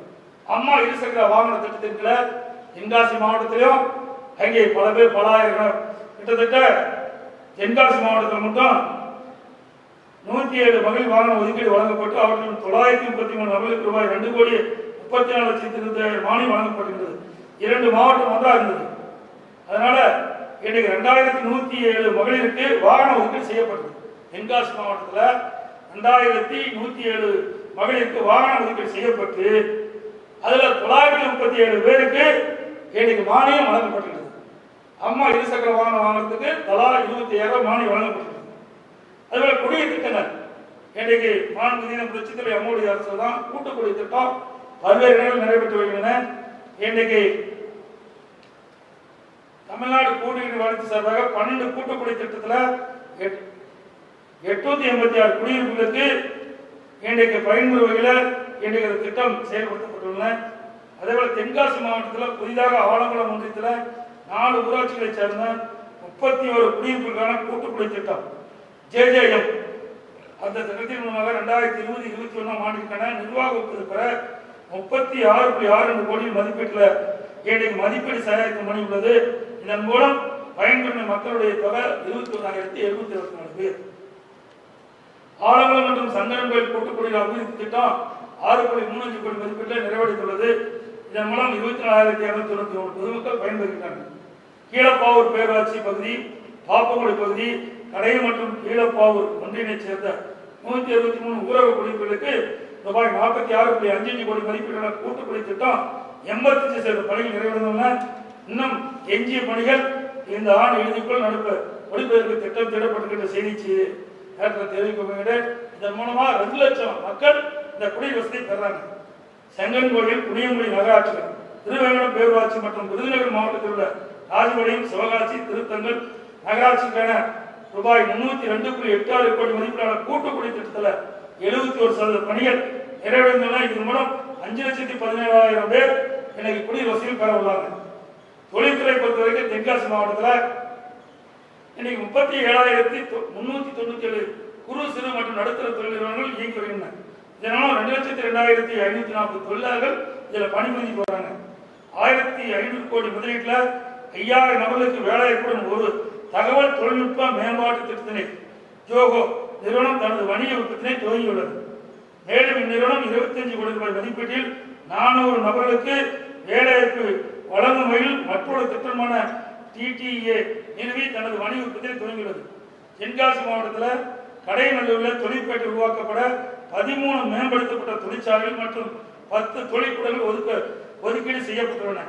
அம்மா இருசக்கர வாகன திட்டத்தின் கீழ் தென்காசி மாவட்டத்திலும் அங்கே பல பேர் பல ஆயிரம் கிட்டத்தட்ட தென்காசி மாவட்டத்தில் மட்டும் 107 மகளிர் வாகன ஒதுக்கீடு வழங்கப்பட்டு அவர்களும் 933 நபர்களுக்கு ரூபாய் 2,34,27,000 மானியம் வழங்கப்படுகிறது. 2 மாவட்டம் ஒன்றா இருந்தது. அதனால இன்னைக்கு 2107 மகளிருக்கு வாகன ஒதுக்கீடு செய்யப்பட்டது. தென்காசி மாவட்டத்தில் 2107 மகளிருக்கு வாகன ஒதுக்கீடு செய்யப்பட்டு அதுல 937 பேருக்கு இன்னைக்கு மானியம் வழங்கப்பட்டுள்ளது. அம்மா இருசக்கர வாகனம் வாங்குறதுக்கு தலா 25,000 மானியம் வழங்கப்பட்டுள்ளது. அதுபோல குடிநீர் திட்டங்கள் இன்றைக்கு மாண்புமிகு புரட்சித் தலைவி அம்மாவுடைய அரசு தான் கூட்டு குடிநீர் திட்டம் பல்வேறு இடங்களில் நிறைவேற்றி வருகின்றன. இன்றைக்கு தமிழ்நாடு குடிநீர் வளர்ச்சி சார்பாக 12 கூட்டு குடிநீர் திட்டத்தில் 886 குடியிருப்புகளுக்கு இன்றைக்கு பயன்பெறும் வகையில் இன்றைக்கு திட்டம் செயல்படுத்தப்பட்டுள்ளன. அதேபோல தென்காசி மாவட்டத்தில் புதிதாக ஆலங்குளம் ஒன்றியத்தில் 4 ஊராட்சிகளை சேர்ந்த 31 குடியிருப்புக்கான கூட்டு குடிநீர் திட்டம் JJM அந்த திட்டத்தின் மூலமாக 2020-21 ஆண்டிற்கான நிர்வாக ஒப்புதல் பெற 36.62 கோடி மதிப்பீட்டில் இன்றைக்கு மதிப்பீடு தயாரிக்கும் பணி உள்ளது. இதன் மூலம் பயன்பெறும் மக்களுடைய தொகை 21,724 பேர். ஆலங்குளம் மற்றும் சங்கரன்கோயில் கூட்டுக்குடிநீர் அபிவிருத்தி திட்டம் 6.35 கோடி மதிப்பீட்டில் நிறைவடைந்துள்ளது. இதன் மூலம் 24,291 பொதுமக்கள் பயன்பெறுகின்றனர். கீழப்பாவூர் பேரூராட்சி பகுதி, பாப்பங்குடி பகுதி, கடையம் மற்றும் கீழப்பாவூர் ஒன்றியத்தைச் சேர்ந்த 163 ஊரக குடியிருப்புகளுக்கு ரூபாய் 46.55 கோடி மதிப்பீடான கூட்டுக்குடி திட்டம் 85% பணிகள் நிறைவடைந்துள்ளன. இன்னும் எஞ்சிய பணிகள் இந்த ஆண்டு இறுதிக்குள் முடிப்பதற்கு திட்டம் திடப்பட்டிருக்கின்ற செய்தி தெரிவிக்க. இதன் மூலமா 2 லட்சம் மக்கள் இந்த குடிநீர் வசதி பெறாங்க. செங்கன்கோயில், புளியங்குடி நகராட்சிகள், திருவேங்கடம் பேரூராட்சி மற்றும் விருதுநகர் மாவட்டத்தில் உள்ள ராஜபாளையம், சிவகாசி, திருத்தங்கல் நகராட்சிக்கான ரூபாய் 302.86 கோடி மதிப்பிலான கூட்டு குடிநீர் திட்டத்தில் 71% பணிகள் நிறைவடைந்துள்ளன. இதன் மூலம் 5,17,000 பேர் இன்னைக்கு குடிநீர் வசதியில் பெற உள்ளாங்க. தொழில்துறை பொறுத்தவரைக்கும் தென்காசி மாவட்டத்தில் இன்னைக்கு 37,397 குறு சிறு மற்றும் நடுத்தர தொழில் நிறுவனங்கள் இயங்கி வருகின்றன. இதனால் 2,02,540 தொழிலாளர்கள் இதில் பணிபுரிஞ்சு போறாங்க. 1,500 கோடி முதலீட்டில் 5,000 நபர்களுக்கு வேலைவாய்ப்புடன் ஒரு தகவல் தொழில்நுட்ப மேம்பாட்டு திட்டத்தினை ஜோகோ நிறுவனம் தனது வணிக உற்பத்தினை துவங்கியுள்ளது. மேலும் இந்நிறுவனம் 25 கோடி ரூபாய் மதிப்பீட்டில் 400 நபர்களுக்கு வேலைவாய்ப்பு வழங்கும் வகையில் மற்றொரு திட்டமான TTA நிறுவி தனது வணிக உற்பத்தியை துவங்கியுள்ளது. தென்காசி மாவட்டத்தில் கடைநல்லூரில் தொழிற்பேட்டை உருவாக்கப்பட 13 மேம்படுத்தப்பட்ட தொழிற்சாலைகள் மற்றும் 10 தொழிற்கூடங்கள் ஒதுக்கீடு செய்யப்பட்டுள்ளன.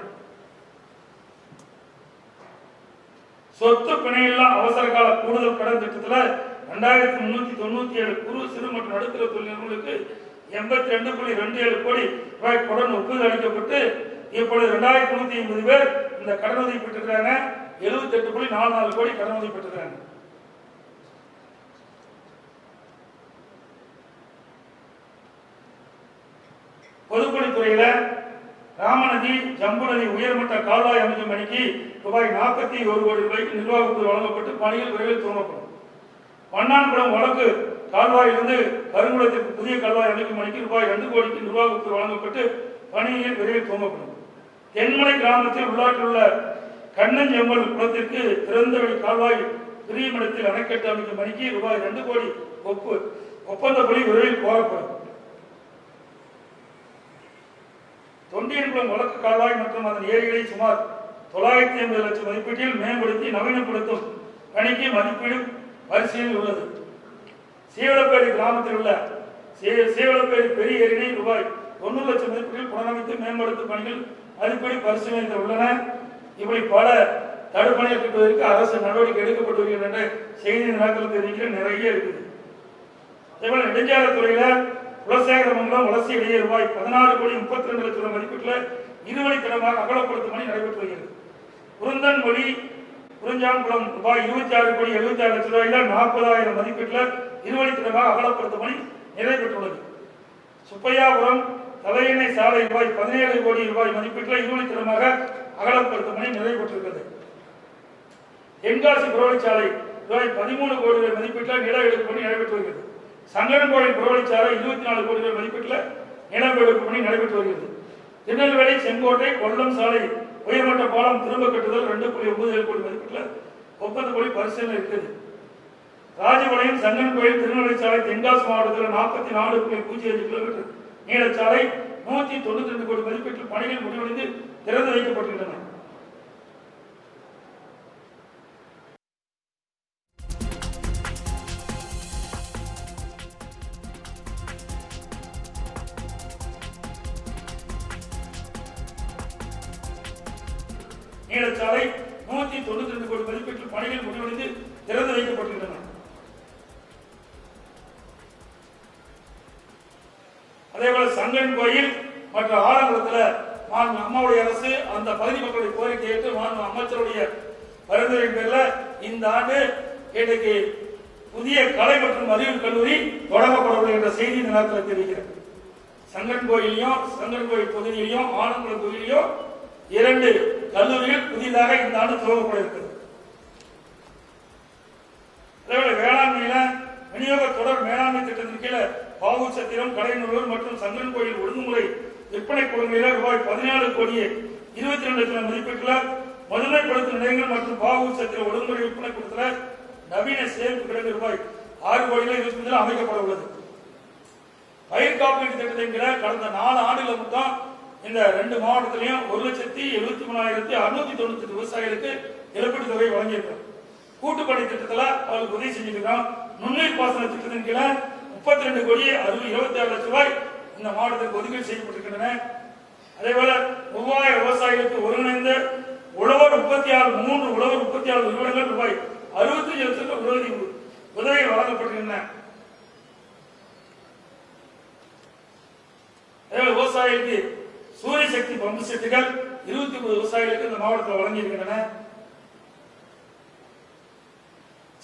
சொத்து பிணையில்லா அவசர கால கூடுதல் கடன் திட்டத்தில் 2,397 குறு சிறு மற்றும் நடுத்தர தொழில் நிறுவனங்களுக்கு 82.27 கோடி ரூபாய் கடன் ஒப்புதல் அளிக்கப்பட்டு இப்பொழுது 2,350 பேர் இந்த கடன் உதவி பெற்றிருக்கிறாங்க. 78.44 கோடி கடன் உதவி பெற்றிருக்கிறாங்க. பொதுப்பணித்துறையில ராமநதி, ஜம்பு நதி உயர்மட்ட கால்வாய் அமைக்கும் பணிக்கு ரூபாய் 41 கோடி ரூபாய்க்கு நிர்வாக ஒப்புதல் வழங்கப்பட்டு பணிகள் விரைவில் துவங்கப்படும். வண்ணான்குளம் வழக்கு கால்வாயிலிருந்து கருங்குளத்திற்கு புதிய கால்வாய் அமைக்கும் பணிக்கு ரூபாய் 2 கோடிக்கு நிர்வாக ஒப்புதல் வழங்கப்பட்டு பணியில் விரைவில் துவங்கப்படும். தென்மலை கிராமத்தில் உள்ளாற்றில் உள்ள கண்ணஞ்செம்பல் குளத்திற்கு திறந்தவெளி கால்வாய் பிரியுமிடத்தில் அணைக்கட்டு அமைக்கும் பணிக்கு ரூபாய் 2 கோடி ஒப்பந்த பணி விரைவில் கோரப்படும். தொண்டியன்குளம் வழக்கு கால்வாய் மற்றும் அதன் ஏரிகளை சுமார் 950 லட்சம் மதிப்பீட்டில் மேம்படுத்தி நவீனப்படுத்தும் பணிக்கு மதிப்பீடு பரிசீலனையில் உள்ளது. சீவலப்பேரி கிராமத்தில் உள்ள சீவலப்பேரி பெரிய ஏரியை ரூபாய் 90 லட்சம் மதிப்பீட்டில் புனரமைத்து மேம்படுத்தும் பணிகள் மதிப்பீடு பரிசீலனையில் உள்ளன. இப்படி பல தடுப்பணைகள் கட்டுவதற்கு அரசு நடவடிக்கை எடுக்கப்பட்டு வருகிறது என்ற செய்தி நாட்கள் தெரிவிக்கிற நிறைய இருக்குது. அதேபோல நெடுஞ்சாலைத்துறையில குலசேகரமங்கலம் வளர்ச்சி இடையே ரூபாய் 16 கோடி 32 லட்சம் மதிப்பீட்டில் இருவழித்தடமாக அகலப்படுத்தும் பணி நடைபெற்று வருகிறது. குருந்தன்மொழி குறிஞ்சாங்குளம் ரூபாய் 26 கோடி 76 லட்சம் ரூபாயில 40,000 மதிப்பீட்டில் இருவழித்தடமாக அகலப்படுத்தும் பணி நிறைவேற்றுள்ளது. சுப்பையாபுரம் தலையணை சாலை ரூபாய் 17 கோடி ரூபாய் மதிப்பீட்டில் இருவழித்தடமாக அகலப்படுத்தும் பணி நிறைவேற்றிருக்கிறது. தென்காசி புறவழிச்சாலை ரூபாய் 13 கோடி ரூபாய் மதிப்பீட்டில் நில எடுப்பு பணி நடைபெற்று வருகிறது. சங்கரன்கோவில் புறவழிச்சாலை 24 கோடி ரூபாய் மதிப்பீட்டில் நிலம் எடுப்பு பணி நடைபெற்று வருகிறது. திருநெல்வேலி செங்கோட்டை கொல்லம் சாலை உயர்மட்ட பாலம் திரும்ப கட்டுதல் 2.97 கோடி மதிப்பீட்டில் ஒப்பந்த கோடி பரிசீலனை இருக்கிறது. ராஜபாளையம் சங்கரன்கோவில் திருநெல்வேலி சாலை தென்காசி மாவட்டத்தில் 44.05 கிலோமீட்டர் நீளச்சாலை 192 கோடி மதிப்பீட்டில் பணிகள் முடிவடைந்து திறந்து வைக்கப்பட்டுள்ளன. நீளச்சாலை 192 கோடி மதிப்பீட்டில் பணிகள் முடிவடைந்து திறந்து வைக்கப்பட்டுள்ளன. அதேபோல சங்கரன் கோயில் மற்ற ஆலங்குளத்தில் அம்மாவுடைய அரசு அந்த பகுதி மக்களுடைய கோரிக்கை ஏற்று அமைச்சருடைய பரிந்துரையின் பேரில் இந்த ஆண்டு இன்றைக்கு புதிய கலை மற்றும் அறிவியல் கல்லூரி தொடங்கப்படவில்லை என்ற செய்தி இந்த நேரத்தில் தெரிவிக்கிறது. சங்கரன் கோயில் தொகுதியிலையும் ஆலங்குளம் தொகுதியிலையும் 2 கல்லூரிகள் புதிதாக இந்த ஆண்டு துவங்கப்பட இருக்கிறது. அதேபோல வேளாண்மையில விநியோக தொடர் மேலாண்மை திட்டத்தின் கீழே பாவூர் சத்திரம் கலைநூலர் மற்றும் சங்கரன் கோயில் ஒழுங்குமுறை விற்பனை குழுங்களில் ரூபாய் 14 கோடி 22 லட்சம் மதிப்பீட்டில் மதுமைப்படுத்தும் நிலையங்கள் மற்றும் பாவூர் சத்திரம் ஒழுங்குமுறை விற்பனை கூடத்தில் நவீன சேமிப்பு கிடங்கு ரூபாய் 6 கோடியில் 25 அமைக்கப்பட உள்ளது. பயிர் காப்பீட்டு திட்டத்தின் கீழே கடந்த 4 ஆண்டுகள் மொத்தம் இந்த 2 மாவட்டத்திலையும் 1,73,698 விவசாயிகளுக்கு இழப்பீட்டு தொகை வழங்கியிருக்கிறோம். கூட்டுப்படை திட்டத்தில் அவர்களுக்கு உதவி செஞ்சிருக்கிறோம். நுண்ணீர் பாசன திட்டத்தின் கீழே 32 கோடி 26 லட்சம் ரூபாய் இந்த மாவட்டத்திற்கு ஒதுக்கீடு செய்யப்பட்டிருக்கின்றன. அதேபோல விவசாயிகளுக்கு ஒருங்கிணைந்த உழவர் 3 உழவர் உற்பத்தியாளர் நிறுவனங்கள் ரூபாய் 65 லட்சம் உதவி வழங்கப்பட்டிருக்கின்றன. அதேபோல விவசாயிகளுக்கு சூரிய சக்தி பம்பு செட்டுகள் 29 விவசாயிகளுக்கு இந்த மாவட்டத்தில் வழங்கியிருக்கின்றன.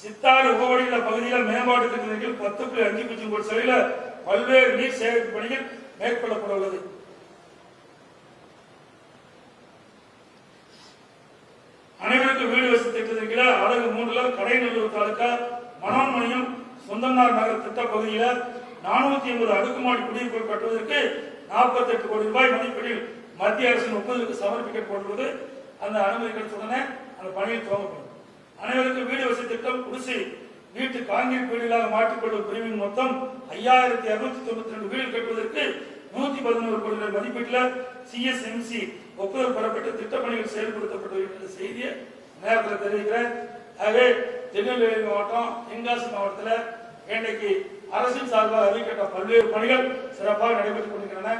சித்தாறு உபவடிநில பகுதியில் மேம்பாட்டு திட்டத்தில் 10.5 கோடி செலவில் பல்வேறு நீர் சேகரிப்பு பணிகள் மேற்கொள்ளப்பட உள்ளது. அனைவருக்கு வீடு வசதி திட்டத்தின் கீழே அலகு 3 கடைநல்லூர் தாலுகா மனோன்மணியம் சொந்தனார் நகர் திட்ட பகுதியில் 480 அடுக்குமாடி குடியிருப்பு கட்டுவதற்கு 48 கோடி ரூபாய் மதிப்பீட்டில் மத்திய அரசின் ஒப்புதலுக்கு சமர்ப்பிக்கப்பட்டுள்ளது. அந்த அனுமதி கிடைத்துடனே அந்த பணியில் துவங்கப்படும். அனைவருக்கு வீடு வசதி திட்டம் குடிசை வீட்டு காங்கிரீட் வீடுகளாக மாற்றிக்கொள்ளும் பிரிவின் மொத்தம் 5292 வீடு கட்டுவதற்கு 111 கோடி ரூபாய் மதிப்பீட்டில் சிஎஸ்எம்சி ஒப்புதல் பெறப்பட்டு திட்டப்பணிகள் செயல்படுத்தப்பட்டு வருகின்ற செய்தியை நேரத்தில் தெரிவிக்கிறேன். ஆகவே திருநெல்வேலி மாவட்டம் தென்காசி மாவட்டத்தில் இன்றைக்கு அரசின் சார்பாக அறிவிக்கப்பட்ட பல்வேறு பணிகள் சிறப்பாக நடைபெற்றுக் கொண்டிருக்கின்றன.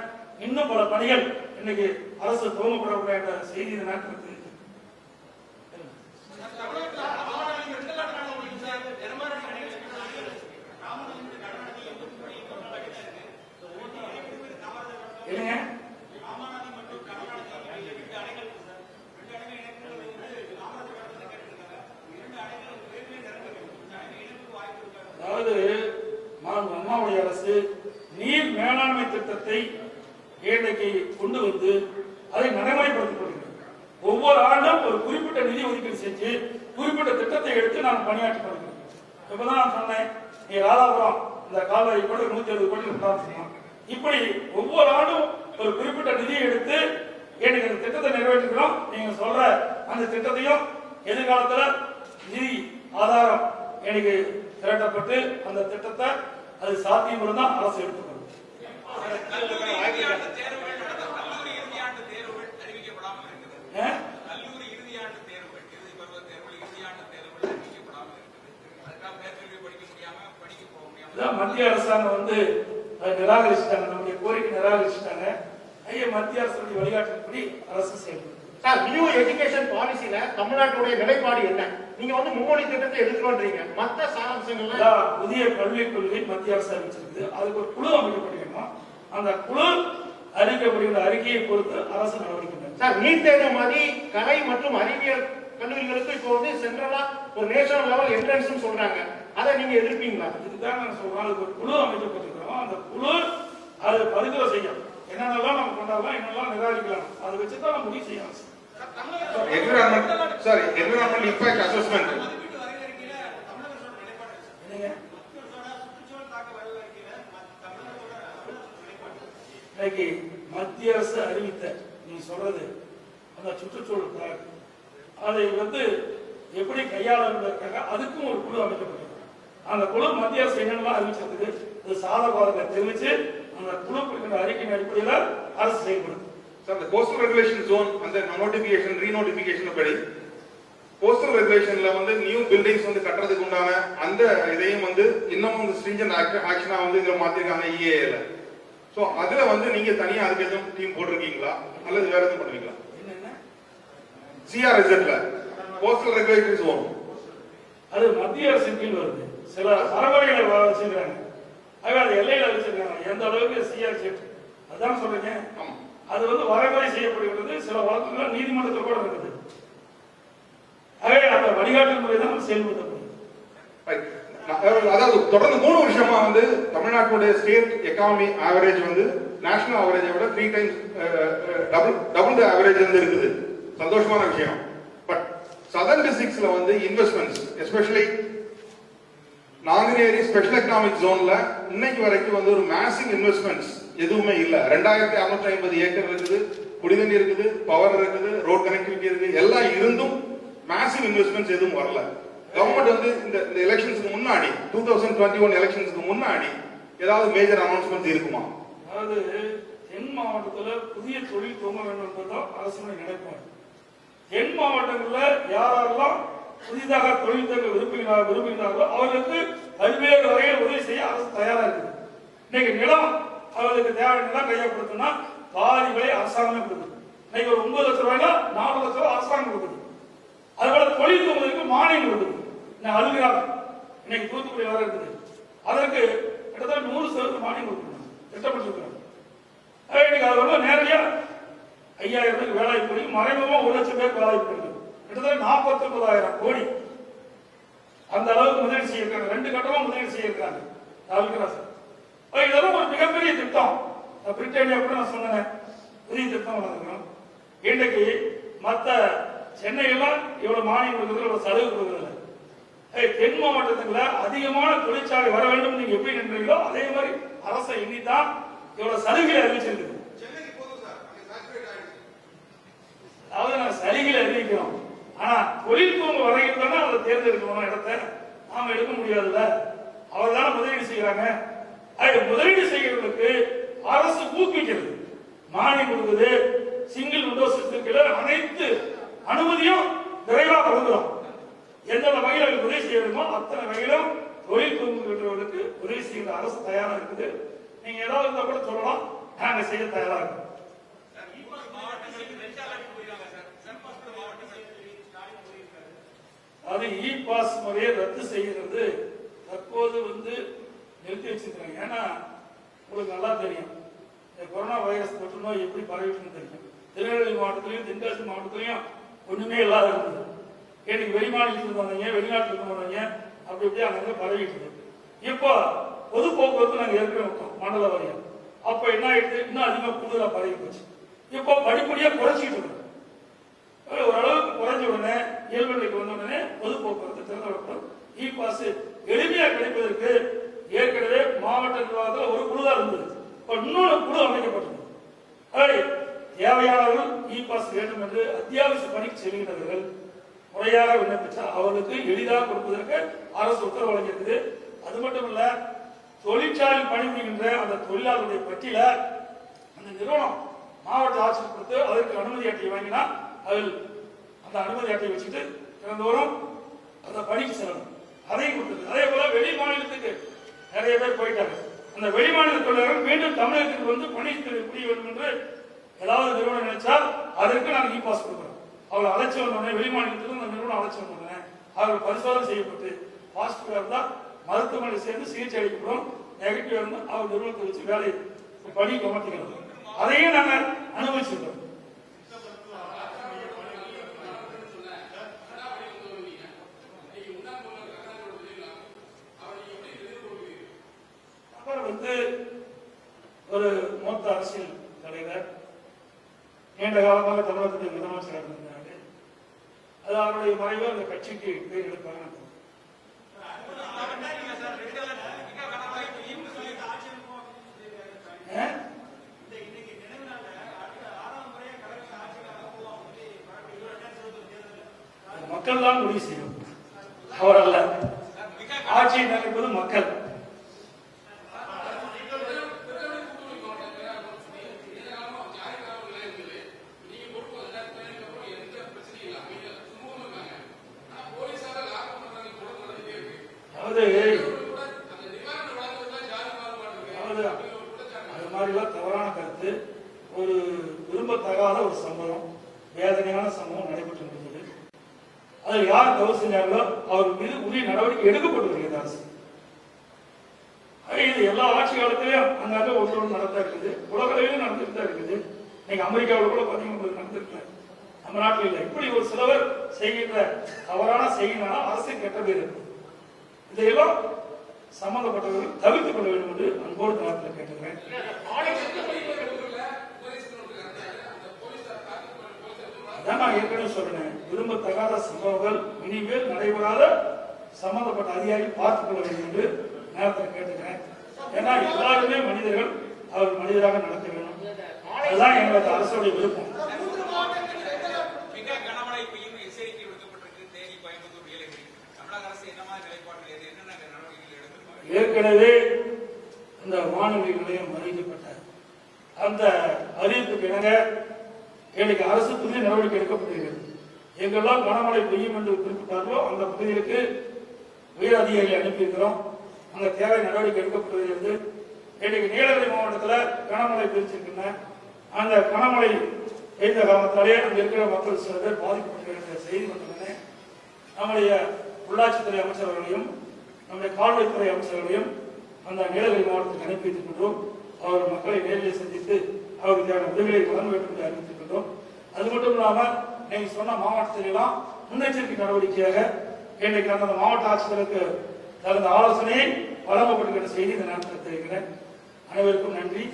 இன்னும் பல பணிகள் இன்னைக்கு அரசு துவங்கப்படவில்லை என்ற செய்தி இந்த நேரத்தில் தெரிவிக்கிறேன். அதாவது அம்மாவுடைய அரசு நீர் மேலாண்மை திட்டத்தை இன்றைக்கு கொண்டு வந்து அதை நடைமுறைப்படுத்திக் கொள்கிறது. ஒவ்வொரு ஆண்டும் ஒரு குறிப்பிட்ட நிதி ஒதுக்கீடு செஞ்சு குறிப்பிட்ட திட்டத்தை எடுத்து நான் பணியாற்றி வருகிறேன். இப்பதான் நான் சொன்னேன், நீ ராதாபுரம் இந்த கால்வாய் கூட 170 கோடி சொன்னோம். இப்படி ஒவ்வொரு ஆண்டும் ஒரு குறிப்பிட்ட நிதியை எடுத்து எனக்கு அந்த திட்டத்தை நிறைவேற்றுகிறோம். நீங்க சொல்ற அந்த திட்டத்தையும் எதிர்காலத்துல நிதி ஆதாரம் எனக்கு திரட்டப்பட்டு அந்த திட்டத்தை அது சாத்தியம் இருந்தால் அரசு எடுத்துக்கணும். மத்திய அரசாங்கம் வந்து நிராகரிச்சுட்டாங்க, நம்முடைய கோரிக்கை நிராகரிச்சுட்டாங்க. மத்திய அரசு வழிகாட்டின்படி அரசு செயல்படும். சார், நியூ எஜுகேஷன் பாலிசில தமிழ்நாட்டுடைய நிலைப்பாடு என்ன? நீங்க வந்து மும்மொழி திட்டத்தை எதிர்க்கிறோன்றீங்க, மற்ற சாராம்சங்கள்ல புதிய கல்விக் கொள்கை மத்திய அரசு அறிவிச்சிருக்கு. அதுக்கு ஒரு குழு அமைக்கப்பட்டிருக்கணும். அந்த குழு அறிவிக்கப்படுகிற அறிக்கையை பொறுத்து அரசு நடவடிக்கை. சார், நீட் தேர்வு மாதிரி கலை மற்றும் அறிவியல் கல்லூரிகளுக்கு இப்போ வந்து சென்ட்ரலா ஒரு நேஷனல் லெவல் என்ட்ரன்ஸ் சொல்றாங்க, அதை நீங்க எதிர்ப்பீங்களா? இதுதான் நான் சொல்றேன். அதுக்கு ஒரு குழு அமைக்கப்பட்டிருக்கிறோம். அந்த குழு அது பரிந்துரை செய்யும். என்னென்னலாம் நம்ம கொண்டாடலாம், என்னெல்லாம் நிராகரிக்கலாம், அதை வச்சுதான் நம்ம முடிவு செய்யலாம். என்விரான்மெண்ட் இம்பாக்ட் அசஸ்மெண்ட் இன்னைக்கு மத்திய அரசு அறிவித்த நீ சொல்றது அந்த சுற்றுச்சூழல் அதை வந்து எப்படி கையாளுவதற்காக அதுக்கும் ஒரு குழு அமைக்கப்பட்டிருக்கு. அந்த குழு மத்திய அரசு என்னென்னலாம் அறிவிச்சிருக்கு அது சாதகத்தை தெரிவிச்சு அந்த குழு கொடுக்கிற அறிக்கையின் அடிப்படையில் அரசு செயல்படுது. சார், இந்த கோஸ்டல் ரெகுலேஷன் ஜோன் அந்த நோட்டிபிகேஷன் ரீநோட்டிபிகேஷன் படி கோஸ்டல் ரெகுலேஷன்ல வந்து நியூ பில்டிங்ஸ் வந்து கட்டுறதுக்கு உண்டான அந்த இதையும் வந்து இன்னமும் ஸ்ட்ரிஞ்சன்ட் ஆக்ஷனா வந்து இதுல மாத்திருக்காங்க இஏல. சோ அதுல வந்து நீங்க தனியா அதுக்கு எதுவும் டீம் போட்டிருக்கீங்களா அல்லது வேற எதுவும் பண்ணுவீங்களா? சிஆர்எஸ்எட்ல கோஸ்டல் ரெகுலேட்டரி ஜோன் அது மத்திய அரசின் கீழ் வருது. சில வரமுறைகளை வச்சிருக்காங்க, அது எல்லையில வச்சிருக்காங்க. எந்த அளவுக்கு சிஆர்எஸ்எட் அதான் சொல்றீங்க. அது வந்து வரைமுறை செய்யப்படுகிறது. சில வழக்குகள் நீதிமன்றத்தில் கூட இருக்குது. அந்த வழிகாட்டு முறை தான் செயல்படுத்தப்படுது. அதாவது தொடர்ந்து 3 வருஷமா வந்து தமிழ்நாட்டுடைய ஸ்டேட் எக்கானமி ஆவரேஜ் வந்து நேஷனல் ஆவரேஜை விட 3 டைம்ஸ் டபுள் த ஆவரேஜ் வந்து இருக்குது. சந்தோஷமான விஷயம். பட் சதர்ன் டிஸ்ட்ரிக்ட்ஸ்ல வந்து investments especially Nanguneri special economic ஜோன்ல இன்னைக்கு வரைக்கும் வந்து ஒரு மேசிவ் இன்வெஸ்ட்மெண்ட்ஸ் எதுவுமே இல்ல. 2650 ஏக்கர் இருக்குது, குடிநீர் இருக்குது, பவர் இருக்குது, ரோட் கனெக்டிவிட்டி இருக்கு, எல்லாம் இருந்தும் மேசிவ் இன்வெஸ்ட்மெண்ட்ஸ் எதுவும் வரல. கவர்மெண்ட் வந்து இந்த எலெக்ஷன்ஸ்க்கு முன்னாடி 2021 எலெக்ஷன்ஸ்க்கு முன்னாடி ஏதாவது மேஜர் அனௌன்ஸ்மெண்ட் இருக்குமா? அதாவது தென் மாவட்டத்துல புதிய தொழில் துவங்க வேண்டும் என்பதுதான் அரசு நினைப்பாங்க. தென் மாவட்டங்கள்ல யாரெல்லாம் புதிதாக தொழில் துவங்க விரும்புகிறார்களோ அவர்களுக்கு பல்வேறு வகையில் உதவி செய்ய அரசு தயாரா இருக்குது. இன்னைக்கு நிலம் அவர்களுக்கு தேவையான நிலம் கையப்படுத்தினா பாதி விலை அரசாங்கமே கொடுக்குது. இன்னைக்கு ஒரு 9 லட்சம் ரூபாய்ல 4 லட்சம் ரூபாய் அரசாங்கம் கொடுக்குது. அதுபோல தொழில் துவங்குவதற்கு மானியம் கொடுக்குது. அழுகிறாங்க. இன்னைக்கு தூத்துக்குடி வர இருக்குது, அதற்கு கிட்டத்தட்ட 100% மானியம் கொடுக்கணும் திட்டமிட்டிருக்கிறாங்க. அது நேரடியா 5000 பேருக்கு வேலை வாய்ப்பு, மறைமுகமா 1 லட்சம் பேருக்கு வேலை வாய்ப்பு இருக்கு. கிட்டத்தட்ட 49,000 கோடி அந்த அளவுக்கு முதலீடு செய்யிருக்காங்க. 2 கட்டமா முதலீடு செய்யிருக்காங்க. இதெல்லாம் ஒரு மிகப்பெரிய திட்டம். பிரிட்டானியா கூட நான் சொன்னேன், புதிய திட்டம் வளர்க்கிறோம். இன்றைக்கு மற்ற சென்னையெல்லாம் இவ்வளவு மானியம் கொடுக்குறது, இவ்வளவு சலுகை கொடுக்குறது. தென் மாவட்டத்துல அதிகமான தொழிற்சாலை வர வேண்டும் நீங்க எப்படி நின்றீங்களோ அதே மாதிரி அரசை எண்ணித்தான் இவ்வளவு சலுகை அறிவிச்சிருக்கு. அதாவது நாங்க சலுகைகளை அறிவிக்கிறோம், ஆனா தொழில் துவங்க வரைக்கும் தானே அதை தேர்ந்தெடுக்கணும். இடத்தை நாம எடுக்க முடியாதுல்ல, அவர் தானே முதலீடு செய்யறாங்க. முதலீடு செய்கிறவர்களுக்கு அரசு ஊக்குவிக்கிறது, மானியம் கொடுக்குது. சிங்கிள் விண்டோ சிஸ்டத்துல அனைத்து அனுமதியும் விரைவாக வழங்குறோம். எந்தெந்த வகையில் உதவி செய்யணுமோ அத்தனை வகையிலும் தொழில் துவங்குகிறவர்களுக்கு உதவி செய்கிற அரசு தயாரா இருக்குது. நீங்க ஏதாவது இருந்தா கூட சொல்லலாம், நாங்க செய்ய தயாரா இருக்கோம். அது இ பாஸ் முறையை ரத்து செய்கிறது தற்போது வந்து நிறுத்தி வச்சிருக்காங்க. ஏன்னா உங்களுக்கு நல்லா தெரியும் இந்த கொரோனா வைரஸ் தொற்று நோய் எப்படி பரவிட்டு தெரியும். திருநெல்வேலி மாவட்டத்திலையும் தென்காசி மாவட்டத்திலையும் ஒண்ணுமே இல்லாத இருந்தது. எனக்கு வெளிமாநிலத்தில் வந்தீங்க, வெளிநாட்டுக்கு வந்தீங்க, அப்படி இப்படி அங்கே பரவிட்டு இருக்கு. இப்போ பொது போக்குவரத்து நாங்கள் ஏற்கனவே விட்டோம் மண்டல வாரியம். அப்ப என்ன ஆயிடுது, இன்னும் அதிகமாக கூடுதலா பரவி போச்சு. இப்போ படிப்படியா குறைச்சிட்டு இருக்கு. ஓரளவுக்கு குறைஞ்ச உடனே இயல்பு நிலைக்கு வந்த உடனே பொது போக்குவரத்து திறந்து விடப்படும். இ பாஸ் எளிமையா கிடைப்பதற்கு ஏற்கனவே மாவட்ட நிர்வாகத்தில் ஒரு குழு தான் இருந்தது. இப்போ இன்னொரு குழு அமைக்கப்பட்டது. அதை தேவையானவர்கள் இ பாஸ் வேண்டும் என்று அத்தியாவசிய பணிக்கு செல்கின்றவர்கள் முறையாக விண்ணப்பித்தால் அவர்களுக்கு எளிதாக கொடுப்பதற்கு அரசு உத்தரவு வழங்கியிருக்குது. அது மட்டுமல்ல, தொழிற்சாலையில் பணிபுரிகின்ற அந்த தொழிலாளருடைய பட்டியல அந்த நிறுவனம் மாவட்ட ஆட்சியர் கொடுத்து அதற்கு அனுமதி அட்டை வாங்கினால் அதில் அந்த அனுமதி அட்டையை வச்சுட்டு திறந்தோறும் அந்த பணிக்கு செல்லணும். அதையும் கொடுத்தது. அதே போல வெளி மாநிலத்துக்கு நிறைய பேர் போயிட்டாங்க. அந்த வெளி மாநில தொழிலாளர்கள் மீண்டும் தமிழகத்துக்கு வந்து பணி புரிய வேண்டும் என்று ஏதாவது நிறுவனம் நினைச்சால் அதற்கு நாங்கள் இ பாஸ் கொடுக்குறோம். அவர்கள் அழைச்சி வந்தோடனே வெளி மாநிலத்திலிருந்து அந்த நிறுவனம் அழைச்சி வந்தோடனே அவர்கள் பரிசோதனை செய்யப்பட்டு பாசிட்டிவா இருந்தால் மருத்துவமனை சேர்ந்து சிகிச்சை அளிக்கப்படும். நெகட்டிவ் இருந்தால் அவர் நிறுவனத்தை வச்சு வேலை பணி கமர்த்திக்கலாம். அதையும் நாங்கள் அனுபவிச்சிருக்கோம். வந்து ஒரு மூத்த அரசியல் தலைவர் நீண்ட காலமாக தமிழகத்துடைய முதலமைச்சராக இருந்தாங்க. அது அவருடைய மறைவு அந்த கட்சிக்கு பேர் எடுப்பாங்க. மக்கள் தான் முடிவு செய்யும், அவர் அல்ல. ஆட்சியை நடப்பது மக்கள். அது மாதிரிலாம் தவறான கருத்து. ஒரு விரும்பத்தகாத ஒரு சம்பவம், வேதனையான சம்பவம் நடைபெற்று இருந்தது. அதில் யார் தவறு செஞ்சாங்களோ அவர் மீது உரிய நடவடிக்கை எடுக்கப்பட்டு வருகிறது அரசு. இது எல்லா ஆட்சி காலத்திலையும் அங்காக ஒன்று நடந்தா இருக்குது. உலக அளவிலும் நடந்துட்டு தான் இருக்குது. நீங்க அமெரிக்காவில் கூட பாத்தீங்கன்னா நடந்துருக்கல, நம்ம நாட்டில் இல்லை. இப்படி ஒரு சிலவர் செய்கின்ற தவறான செய்கினால அரசு கெட்ட பேர் இருக்கு. இதையெல்லாம் சம்பந்தப்பட்டவர்கள் தவிர்த்துக் கொள்ள வேண்டும் என்று அன்போடு நேரத்தில் கேட்டுக்கிறேன். அதான் நான் ஏற்கனவே சொல்றேன், விரும்பத்தகாத சம்பவங்கள் இனிமேல் நடைபெறாத சம்பந்தப்பட்ட அதிகாரி பார்த்துக் கொள்ள வேண்டும் என்று நேரத்தில் கேட்டுக்கிறேன். ஏன்னா எல்லாருமே மனிதர்கள், அவர் மனிதராக நடக்க வேண்டும். அதுதான் எங்களது அரசுடைய விருப்பம். ஏற்கனவே இந்த வானொலி நிலையம் அறிவிக்கப்பட்ட அந்த அறிவிப்புக்கு இணங்க இன்னைக்கு அரசு புதிய நடவடிக்கை எடுக்கப்படுகிறது. எங்கெல்லாம் கனமழை பெய்யும் என்று குறிப்பிட்டார்களோ அந்த பகுதிகளுக்கு உயர் அதிகாரி அனுப்பியிருக்கிறோம். அங்க தேவை நடவடிக்கை எடுக்கப்பட்டு வருகிறது. இன்னைக்கு நீலகிரி மாவட்டத்தில் கனமழை பெய்திருக்கின்றன. அந்த கனமழை பெய்த காரணத்தாலே அங்க இருக்கிற மக்கள் சில பேர் பாதிக்கப்பட்டிருக்கிற செய்தி மட்டுமே நம்முடைய உள்ளாட்சித்துறை அமைச்சர்களையும் நம்முடைய கால்நடைத்துறை அமைச்சர்களையும் அந்த நீலகிரி மாவட்டத்துக்கு அனுப்பி வைத்திருக்கின்றோம். அவர் மக்களை நேரில் சந்தித்து அவருக்கு தேவையான உதவிகளை வழங்க வேண்டும் என்று அறிவித்திருக்கின்றோம். அது மட்டும் இல்லாமல் நீங்க சொன்ன மாவட்டத்திலெல்லாம் முன்னெச்சரிக்கை நடவடிக்கையாக இன்றைக்கு அந்த மாவட்ட ஆட்சியருக்கு தகுந்த ஆலோசனையை வழங்கப்பட்டிருக்கிற செய்தி இந்த நேரத்தில் தெரிவிக்கிறேன். அனைவருக்கும் நன்றி.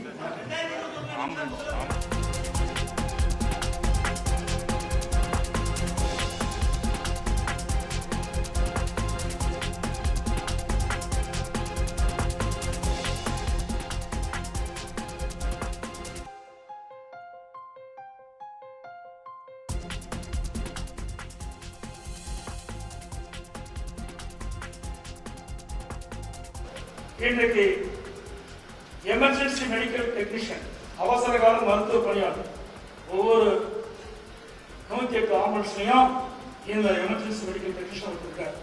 இன்றைக்கு எமர்ஜென்சி மெடிக்கல் டெக்னீஷியன், அவசர கால மருத்துவ பணியாளர், ஒவ்வொரு 108 ஆம்புலன்ஸ்லையும் இந்த எமர்ஜென்சி மெடிக்கல் டெக்னீஷியன் இருக்கார்.